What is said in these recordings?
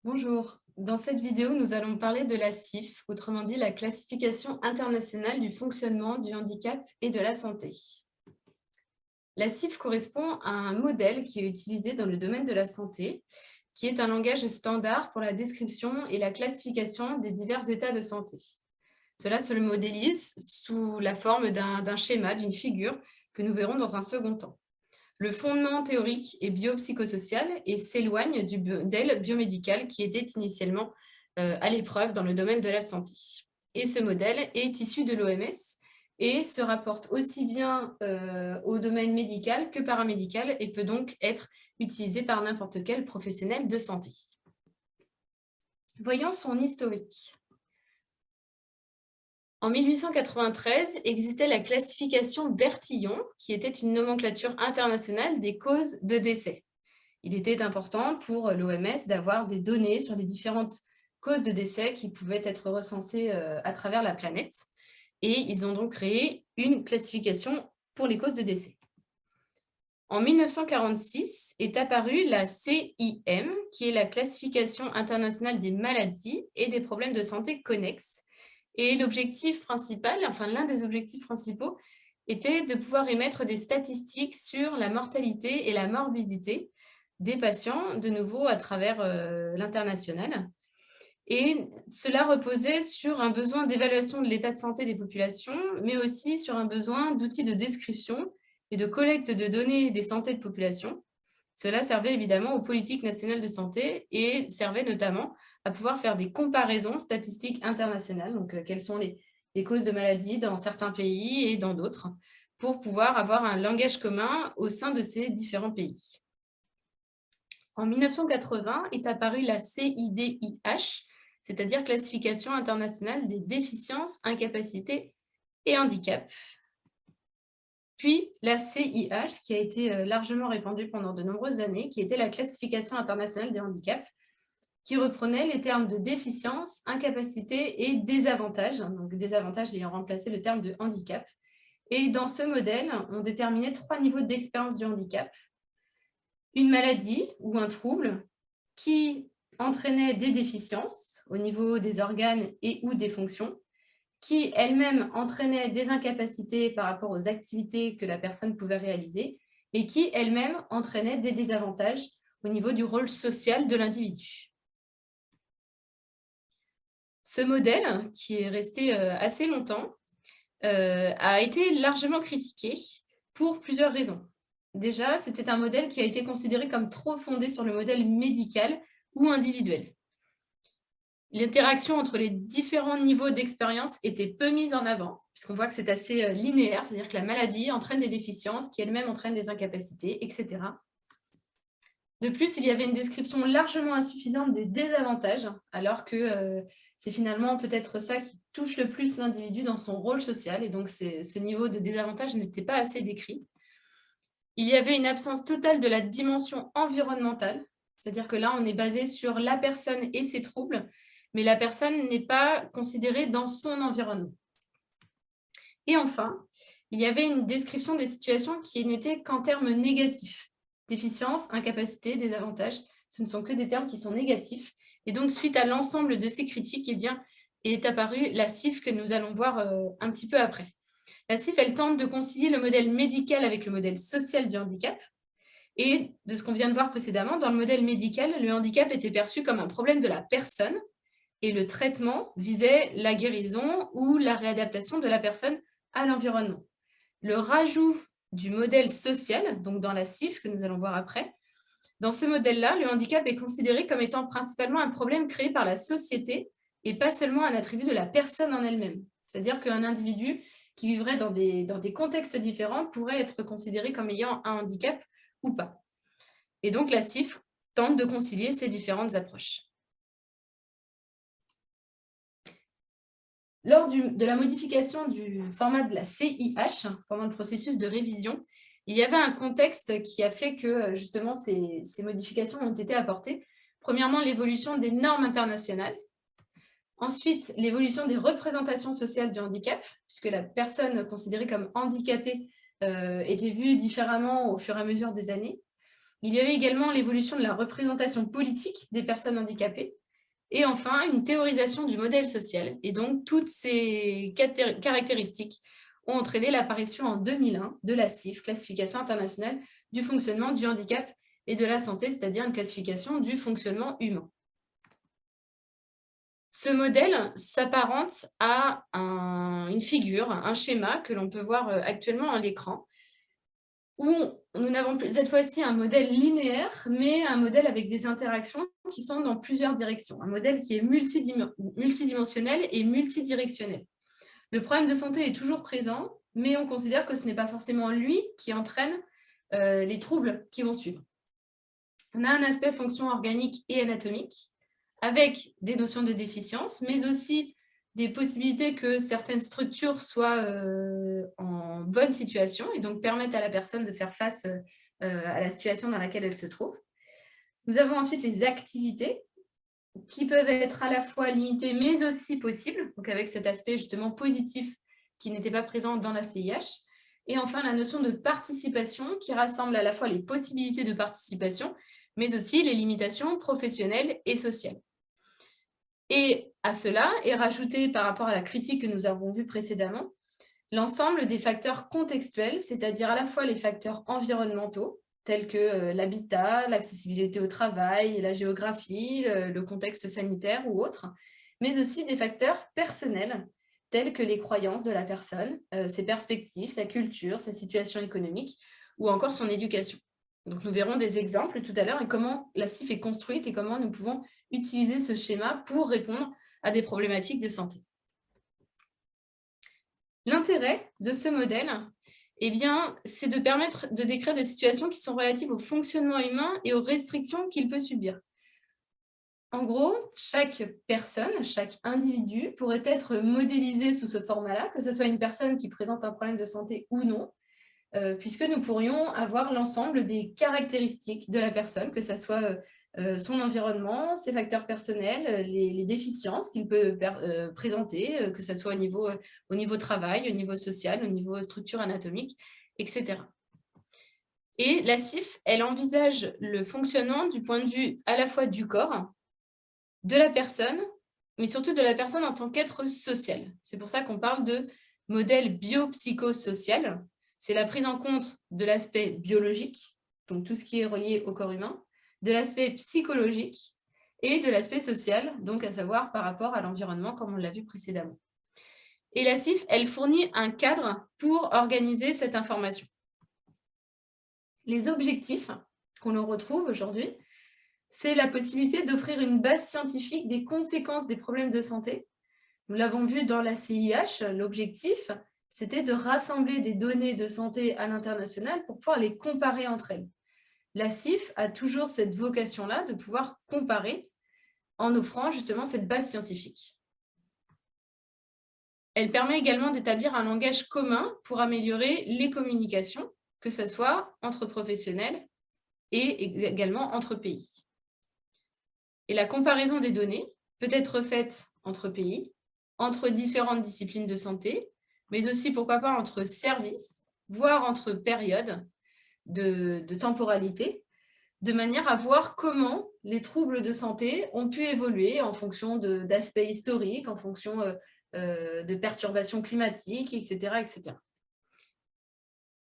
Bonjour, dans cette vidéo, nous allons parler de la CIF, autrement dit la classification internationale du fonctionnement du handicap et de la santé. La CIF correspond à un modèle qui est utilisé dans le domaine de la santé, qui est un langage standard pour la description et la classification des divers états de santé. Cela se le modélise sous la forme d'un schéma, d'une figure que nous verrons dans un second temps. Le fondement théorique est biopsychosocial et s'éloigne du modèle biomédical qui était initialement à l'épreuve dans le domaine de la santé. Et ce modèle est issu de l'OMS et se rapporte aussi bien au domaine médical que paramédical et peut donc être utilisé par n'importe quel professionnel de santé. Voyons son historique. En 1893, existait la classification Bertillon, qui était une nomenclature internationale des causes de décès. Il était important pour l'OMS d'avoir des données sur les différentes causes de décès qui pouvaient être recensées à travers la planète. Et ils ont donc créé une classification pour les causes de décès. En 1946 est apparue la CIM, qui est la classification internationale des maladies et des problèmes de santé connexes. Et l'objectif principal, enfin l'un des objectifs principaux, était de pouvoir émettre des statistiques sur la mortalité et la morbidité des patients, de nouveau à travers l'international. Et cela reposait sur un besoin d'évaluation de l'état de santé des populations, mais aussi sur un besoin d'outils de description et de collecte de données des santé de population. Cela servait évidemment aux politiques nationales de santé et servait notamment à pouvoir faire des comparaisons statistiques internationales, donc quelles sont les causes de maladies dans certains pays et dans d'autres, pour pouvoir avoir un langage commun au sein de ces différents pays. En 1980 est apparue la CIDIH, c'est-à-dire Classification internationale des déficiences, incapacités et handicaps. Puis la CIH, qui a été largement répandue pendant de nombreuses années, qui était la Classification internationale des handicaps, qui reprenait les termes de déficience, incapacité et désavantage, donc désavantage ayant remplacé le terme de handicap. Et dans ce modèle, on déterminait 3 niveaux d'expérience du handicap. Une maladie ou un trouble qui entraînait des déficiences au niveau des organes et ou des fonctions, qui elle-même entraînait des incapacités par rapport aux activités que la personne pouvait réaliser et qui elle-même entraînait des désavantages au niveau du rôle social de l'individu. Ce modèle, qui est resté assez longtemps, a été largement critiqué pour plusieurs raisons. Déjà, c'était un modèle qui a été considéré comme trop fondé sur le modèle médical ou individuel. L'interaction entre les différents niveaux d'expérience était peu mise en avant, puisqu'on voit que c'est assez linéaire, c'est-à-dire que la maladie entraîne des déficiences, qui elles-mêmes entraînent des incapacités, etc. De plus, il y avait une description largement insuffisante des désavantages, alors que c'est finalement peut-être ça qui touche le plus l'individu dans son rôle social, et donc ce niveau de désavantage n'était pas assez décrit. Il y avait une absence totale de la dimension environnementale, c'est-à-dire que là, on est basé sur la personne et ses troubles, mais la personne n'est pas considérée dans son environnement. Et enfin, il y avait une description des situations qui n'étaient qu'en termes négatifs. Déficience, incapacité, désavantage, ce ne sont que des termes qui sont négatifs. Et donc, suite à l'ensemble de ces critiques, eh bien, est apparue la CIF que nous allons voir un petit peu après. La CIF, elle tente de concilier le modèle médical avec le modèle social du handicap. Et de ce qu'on vient de voir précédemment, dans le modèle médical, le handicap était perçu comme un problème de la personne et le traitement visait la guérison ou la réadaptation de la personne à l'environnement. Le rajout du modèle social, donc dans la CIF que nous allons voir après, dans ce modèle-là, le handicap est considéré comme étant principalement un problème créé par la société et pas seulement un attribut de la personne en elle-même. C'est-à-dire qu'un individu qui vivrait dans des contextes différents pourrait être considéré comme ayant un handicap ou pas. Et donc la CIF tente de concilier ces différentes approches. Lors de la modification du format de la CIH, pendant le processus de révision, il y avait un contexte qui a fait que justement ces modifications ont été apportées. Premièrement, l'évolution des normes internationales. Ensuite, l'évolution des représentations sociales du handicap, puisque la personne considérée comme handicapée était vue différemment au fur et à mesure des années. Il y a eu également l'évolution de la représentation politique des personnes handicapées. Et enfin, une théorisation du modèle social. Et donc, toutes ces caractéristiques ont entraîné l'apparition en 2001 de la CIF, Classification internationale du fonctionnement du handicap et de la santé, c'est-à-dire une classification du fonctionnement humain. Ce modèle s'apparente à une figure, un schéma que l'on peut voir actuellement à l'écran, où nous n'avons plus cette fois-ci un modèle linéaire, mais un modèle avec des interactions qui sont dans plusieurs directions. Un modèle qui est multidimensionnel et multidirectionnel. Le problème de santé est toujours présent, mais on considère que ce n'est pas forcément lui qui entraîne les troubles qui vont suivre. On a un aspect fonction organique et anatomique, avec des notions de déficience, mais aussi des possibilités que certaines structures soient en bonne situation et donc permettent à la personne de faire face à la situation dans laquelle elle se trouve. Nous avons ensuite les activités qui peuvent être à la fois limitées mais aussi possibles, donc avec cet aspect justement positif qui n'était pas présent dans la CIH. Et enfin, la notion de participation qui rassemble à la fois les possibilités de participation, mais aussi les limitations professionnelles et sociales. Et à cela est rajouté, par rapport à la critique que nous avons vue précédemment, l'ensemble des facteurs contextuels, c'est-à-dire à la fois les facteurs environnementaux, tels que l'habitat, l'accessibilité au travail, la géographie, le contexte sanitaire ou autre, mais aussi des facteurs personnels, tels que les croyances de la personne, ses perspectives, sa culture, sa situation économique, ou encore son éducation. Donc nous verrons des exemples tout à l'heure et comment la CIF est construite et comment nous pouvons utiliser ce schéma pour répondre à des problématiques de santé. L'intérêt de ce modèle, c'est de permettre de décrire des situations qui sont relatives au fonctionnement humain et aux restrictions qu'il peut subir. En gros, chaque personne, chaque individu pourrait être modélisé sous ce format-là, que ce soit une personne qui présente un problème de santé ou non, puisque nous pourrions avoir l'ensemble des caractéristiques de la personne, que ce soit son environnement, ses facteurs personnels, les déficiences qu'il peut présenter, que ce soit au niveau travail, au niveau social, au niveau structure anatomique, etc. Et la CIF, elle envisage le fonctionnement du point de vue à la fois du corps, de la personne, mais surtout de la personne en tant qu'être social. C'est pour ça qu'on parle de modèle biopsychosocial. C'est la prise en compte de l'aspect biologique, donc tout ce qui est relié au corps humain, de l'aspect psychologique et de l'aspect social, donc à savoir par rapport à l'environnement, comme on l'a vu précédemment. Et la CIF, elle fournit un cadre pour organiser cette information. Les objectifs qu'on retrouve aujourd'hui, c'est la possibilité d'offrir une base scientifique des conséquences des problèmes de santé. Nous l'avons vu dans la CIH, l'objectif, c'était de rassembler des données de santé à l'international pour pouvoir les comparer entre elles. La CIF a toujours cette vocation-là de pouvoir comparer en offrant justement cette base scientifique. Elle permet également d'établir un langage commun pour améliorer les communications, que ce soit entre professionnels et également entre pays. Et la comparaison des données peut être faite entre pays, entre différentes disciplines de santé, mais aussi, pourquoi pas, entre services, voire entre périodes de temporalité, de manière à voir comment les troubles de santé ont pu évoluer en fonction d'aspects historiques, en fonction de perturbations climatiques, etc., etc.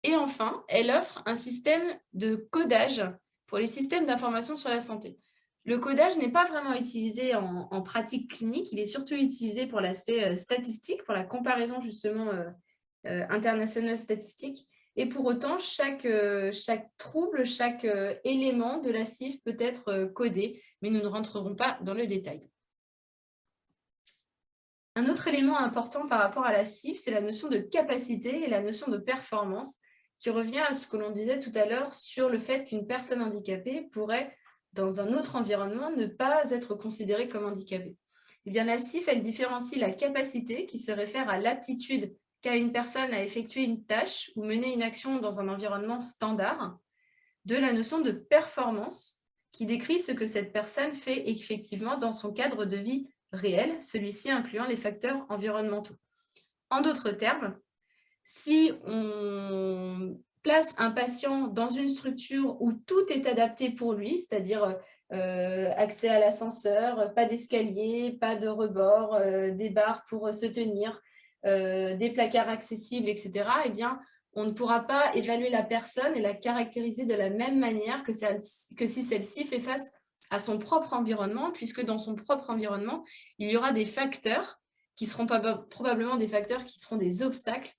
Et enfin, elle offre un système de codage pour les systèmes d'information sur la santé. Le codage n'est pas vraiment utilisé en pratique clinique, il est surtout utilisé pour l'aspect statistique, pour la comparaison justement internationale statistique. Et pour autant, chaque trouble, chaque élément de la CIF peut être codé, mais nous ne rentrerons pas dans le détail. Un autre élément important par rapport à la CIF, c'est la notion de capacité et la notion de performance, qui revient à ce que l'on disait tout à l'heure sur le fait qu'une personne handicapée pourrait, dans un autre environnement, ne pas être considérée comme handicapée. Eh bien, la CIF, elle différencie la capacité, qui se réfère à l'aptitude qu'a une personne à effectuer une tâche ou mener une action dans un environnement standard, de la notion de performance, qui décrit ce que cette personne fait effectivement dans son cadre de vie réel, celui-ci incluant les facteurs environnementaux. En d'autres termes, si on place un patient dans une structure où tout est adapté pour lui, c'est-à-dire accès à l'ascenseur, pas d'escalier, pas de rebord, des barres pour se tenir, des placards accessibles, etc., eh bien, on ne pourra pas évaluer la personne et la caractériser de la même manière que si celle-ci fait face à son propre environnement, puisque dans son propre environnement, il y aura des facteurs qui seront probablement des facteurs qui seront des obstacles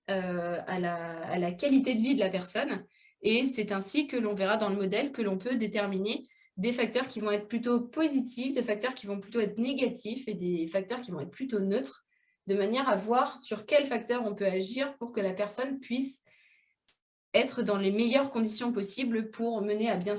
à la qualité de vie de la personne. Et c'est ainsi que l'on verra dans le modèle que l'on peut déterminer des facteurs qui vont être plutôt positifs, des facteurs qui vont plutôt être négatifs et des facteurs qui vont être plutôt neutres, de manière à voir sur quels facteurs on peut agir pour que la personne puisse être dans les meilleures conditions possibles pour mener à bien